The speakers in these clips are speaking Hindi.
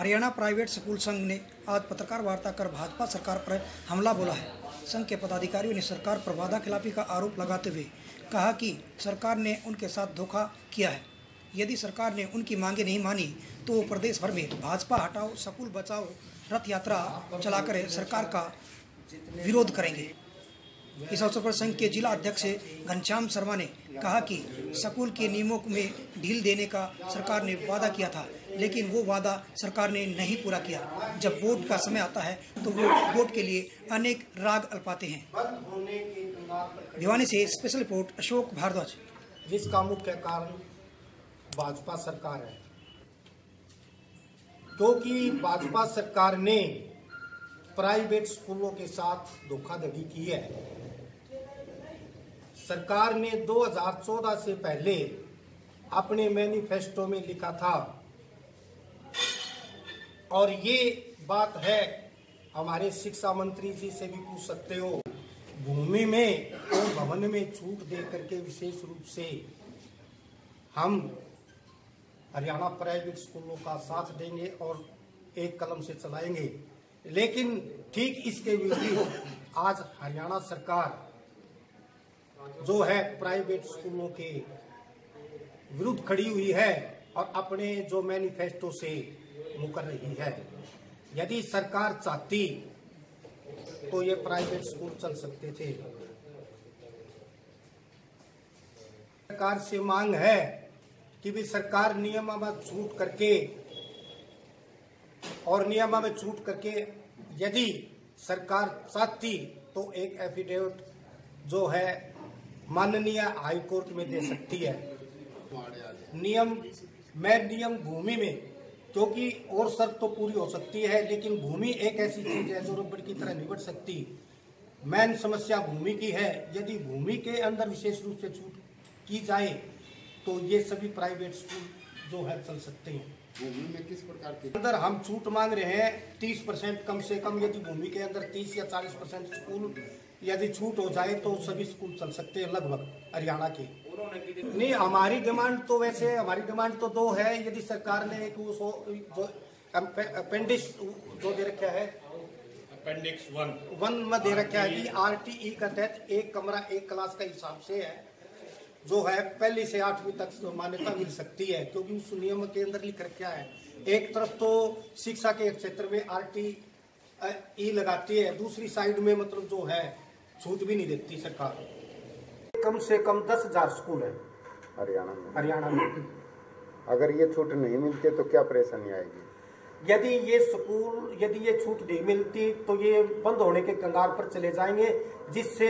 हरियाणा प्राइवेट स्कूल संघ ने आज पत्रकार वार्ता कर भाजपा सरकार पर हमला बोला है। संघ के पदाधिकारियों ने सरकार पर वादा खिलाफी का आरोप लगाते हुए कहा कि सरकार ने उनके साथ धोखा किया है। यदि सरकार ने उनकी मांगे नहीं मानी तो वो प्रदेश भर में भाजपा हटाओ स्कूल बचाओ रथ यात्रा चलाकर सरकार का विरोध करेंगे। इस अवसर पर संघ के जिला अध्यक्ष घनश्याम शर्मा ने कहा कि स्कूल के नियमों में ढील देने का सरकार ने वादा किया था, लेकिन वो वादा सरकार ने नहीं पूरा किया। जब वोट का समय आता है तो वो वोट के लिए अनेक राग अल्पाते हैं। भिवानी से स्पेशल रिपोर्ट अशोक भारद्वाज। जिसका मुख्य कारण भाजपा सरकार है, क्योंकि भाजपा सरकार ने प्राइवेट स्कूलों के साथ धोखाधड़ी की है। सरकार ने 2014 से पहले अपने मैनिफेस्टो में लिखा था, और ये बात है हमारे शिक्षा मंत्री जी से भी पूछ सकते हो, भूमि में और भवन में छूट दे करके विशेष रूप से हम हरियाणा प्राइवेट स्कूलों का साथ देंगे और एक कलम से चलाएंगे। लेकिन ठीक इसके विपरीत आज हरियाणा सरकार जो है प्राइवेट स्कूलों के विरुद्ध खड़ी हुई है और अपने जो मैनिफेस्टो से मुकर रही है। यदि सरकार चाहती तो ये प्राइवेट स्कूल चल सकते थे। सरकार से मांग है कि भी सरकार नियमों में छूट करके यदि सरकार चाहती तो एक एफिडेविट जो है माननीय हाई कोर्ट में दे सकती है। नियम भूमि में, क्योंकि और शर्त तो पूरी हो सकती है, लेकिन भूमि एक ऐसी चीज है जो रबड़ की तरह निबट सकती। मेन समस्या भूमि की है। यदि भूमि के अंदर विशेष रूप से छूट की जाए तो ये सभी प्राइवेट स्कूल जो है चल सकते हैं। भूमि में किस प्रकार के अंदर हम छूट मांग रहे हैं 30% कम से कम। यदि भूमि के अंदर 30 या 40% स्कूल यदि छूट हो जाए तो सभी स्कूल चल सकते हैं लगभग हरियाणा के। नहीं, हमारी डिमांड तो दो है। यदि सरकार ने एक जो अपेंडिक्स जो दे रखा है, अपेंडिक्स 1 में दे रखा है कि RTE का तहत एक कमरा एक क्लास का हिसाब से है, जो है पहली से 8वीं तक मान्यता मिल सकती है, क्योंकि उस नियम के अंदर लिख रखा है। एक तरफ तो शिक्षा के क्षेत्र में RTE लगाती है, दूसरी साइड में मतलब जो है छूट भी नहीं देती सरकार। कम से कम 10,000 स्कूल है हरियाणा में। अगर ये छूट नहीं मिलती तो क्या परेशानी आएगी? यदि ये छूट नहीं मिलती तो ये बंद होने के कगार पर चले जाएंगे, जिससे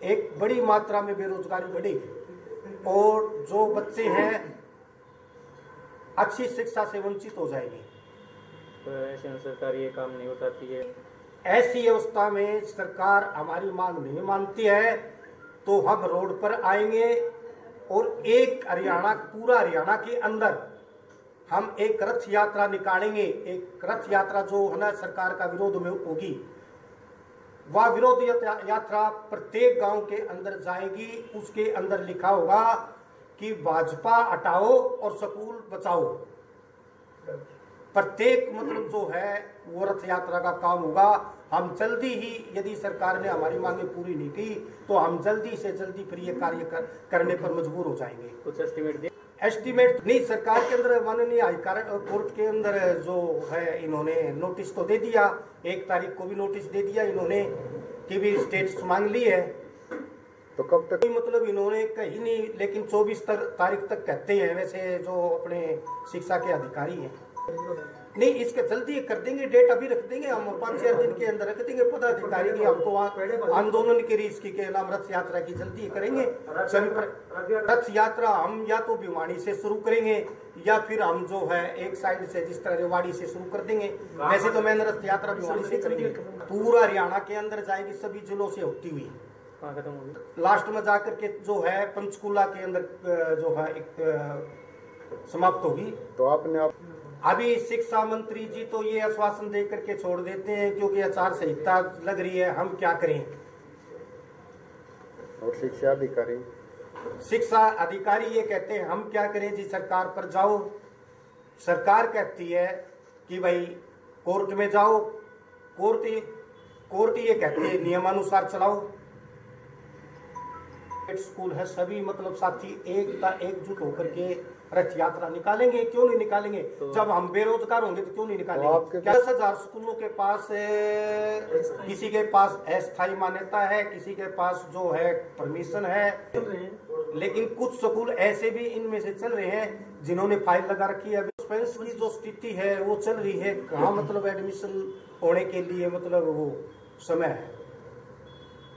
एक बड़ी मात्रा में बेरोजगारी बढ़ेगी और जो बच्चे हैं अच्छी शिक्षा से वंचित हो जाएंगे। तो ऐसे में सरकार ये काम नहीं उठाती है। ऐसी अवस्था में सरकार हमारी मांग नहीं मानती है तो हम रोड पर आएंगे और पूरा हरियाणा के अंदर हम एक रथ यात्रा निकालेंगे। एक रथ यात्रा जो है ना सरकार का विरोध में होगी, वह विरोध यात्रा प्रत्येक गांव के अंदर जाएगी। उसके अंदर लिखा होगा कि भाजपा हटाओ और स्कूल बचाओ। प्रत्येक मतलब जो है वो रथ यात्रा का काम होगा। हम जल्दी ही, यदि सरकार ने हमारी मांगे पूरी नहीं की तो हम जल्दी से जल्दी फिर ये कार्य करने पर मजबूर हो जाएंगे। कुछ एस्टिमेट नहीं, सरकार के अंदर माननीय हाई कोर्ट के अंदर जो है इन्होंने नोटिस तो दे दिया, 1 तारीख को भी नोटिस दे दिया इन्होंने कि भी स्टेट्स मांग ली है। तो कब तक? मतलब इन्होंने कहीं नहीं, लेकिन 24 तारीख तक कहते हैं वैसे जो अपने शिक्षा के अधिकारी हैं। नहीं, इसके जल्दी कर देंगे, डेट अभी रख देंगे हम, 5-6 दिन के अंदर रख देंगे पदाधिकारी की। हम तो आंदोलन के इसकी के नाम रथ यात्रा की जल्दी करेंगे। रथ यात्रा हम या तो भिवानी से शुरू करेंगे या फिर हम जो है एक साइड से जिस तरह रेवाड़ी से शुरू कर देंगे। वैसे तो मैंने रथ यात्रा भिवानी से करेंगे, पूरा हरियाणा के अंदर जाएगी, सभी जिलों से होती हुई लास्ट में जाकर के जो है पंचकूला के अंदर जो है एक समाप्त होगी। तो आपने अभी शिक्षा मंत्री जी तो ये आश्वासन दे करके छोड़ देते हैं क्योंकि आचार संहिता लग रही है, हम क्या करें। और शिक्षा अधिकारी ये कहते हैं हम क्या करें जी, सरकार पर जाओ। सरकार कहती है कि भाई कोर्ट में जाओ, कोर्ट ये कहती है नियमानुसार चलाओ। स्कूल है, सभी मतलब साथी एकजुट होकर के रथ यात्रा निकालेंगे। क्यों नहीं निकालेंगे? जब हम बेरोजगार होंगे तो क्यों नहीं निकालेंगे? 10,000 स्कूलों के पास किसी के पास अस्थायी मान्यता है, किसी के पास जो है परमिशन है, लेकिन कुछ स्कूल ऐसे भी इनमें से चल रहे हैं जिन्होंने फाइल लगा रखी है। सस्पेंस की जो स्थिति है वो चल रही है, कहाँ मतलब एडमिशन होने के लिए मतलब वो समय है।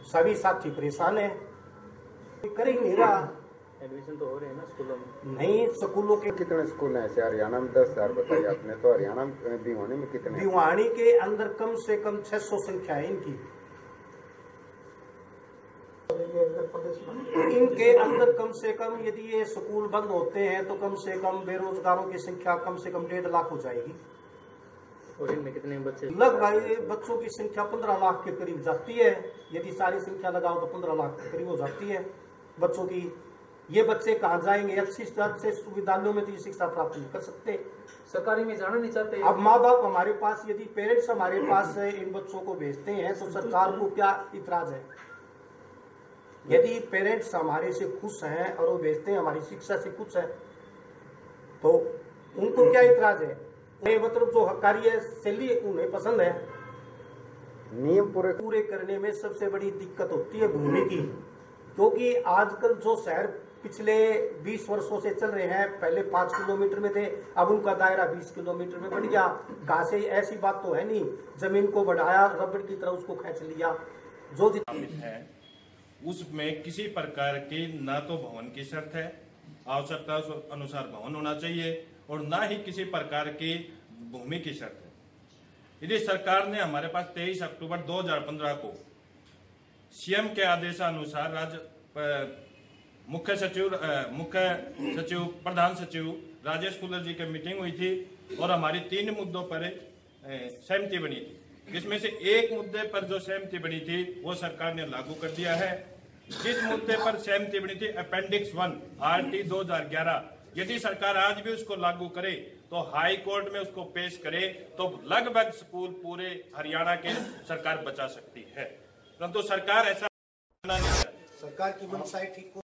सभी साथी परेशान है, कर ही नहीं रहा। एडमिशन तो हो रहे हैं ना स्कूलों में? नहीं, स्कूलों के कितने स्कूल हैं ऐसे? हरियाणा में 10,000 बताइए आपने, तो हरियाणा में भिवानी में कितने? भिवानी के अंदर कम से कम 600 संख्या है इनकी। इनके अंदर कम से कम यदि ये स्कूल बंद होते हैं तो कम से कम बेरोजगारों की संख्या कम से कम 1.5 लाख हो जाएगी। और इनमें कितने बच्चे? लगभग बच्चों की संख्या 15 लाख के करीब जाती है। यदि सारी संख्या लगाओ तो 15 लाख के करीब हो जाती है बच्चों की। ये बच्चे कहाँ जाएंगे? अच्छे विद्यालयों में तो ये शिक्षा प्राप्त नहीं कर सकते, सरकारी में जाना नहीं चाहते। अब माँ बाप हमारे पास, यदि पेरेंट्स हमारे पास इन बच्चों को भेजते हैं तो सरकार को क्या इतराज है? यदि पेरेंट्स हमारे से खुश हैं और वो भेजते हैं, हमारी शिक्षा से खुश है, तो उनको क्या इतराज है? उन्हें मतलब जो कार्य शैली उन्हें पसंद है। नियम पूरे करने में सबसे बड़ी दिक्कत होती है भूमि की, क्योंकि आजकल जो शहर पिछले 20 वर्षों से चल रहे हैं, पहले 5 किलोमीटर में थे, अब उनका दायरा 20 किलोमीटर में बढ़ गया। घासे ऐसी बात तो है नहीं, जमीन को बढ़ाया, रबड़ की तरह उसको खींच लिया। जो है उसमें किसी प्रकार की न तो भवन की शर्त है, आवश्यकता अनुसार भवन होना चाहिए, और न ही किसी प्रकार की भूमि की शर्त है। यदि सरकार ने हमारे पास 23 अक्टूबर 2015 को सीएम के आदेशानुसार मुख्य सचिव प्रधान सचिव राजेश कुलर जी की मीटिंग हुई थी और हमारी 3 मुद्दों पर सहमति बनी थी। इसमें से एक मुद्दे पर जो सहमति बनी थी वो सरकार ने लागू कर दिया है। जिस मुद्दे पर सहमति बनी थी अपेंडिक्स 1 RT 2011, यदि सरकार आज भी उसको लागू करे तो हाई कोर्ट में उसको पेश करे तो लगभग स्कूल पूरे हरियाणा के सरकार बचा सकती है, परंतु सरकार ऐसा नहीं। सरकार की मनसाई ठीक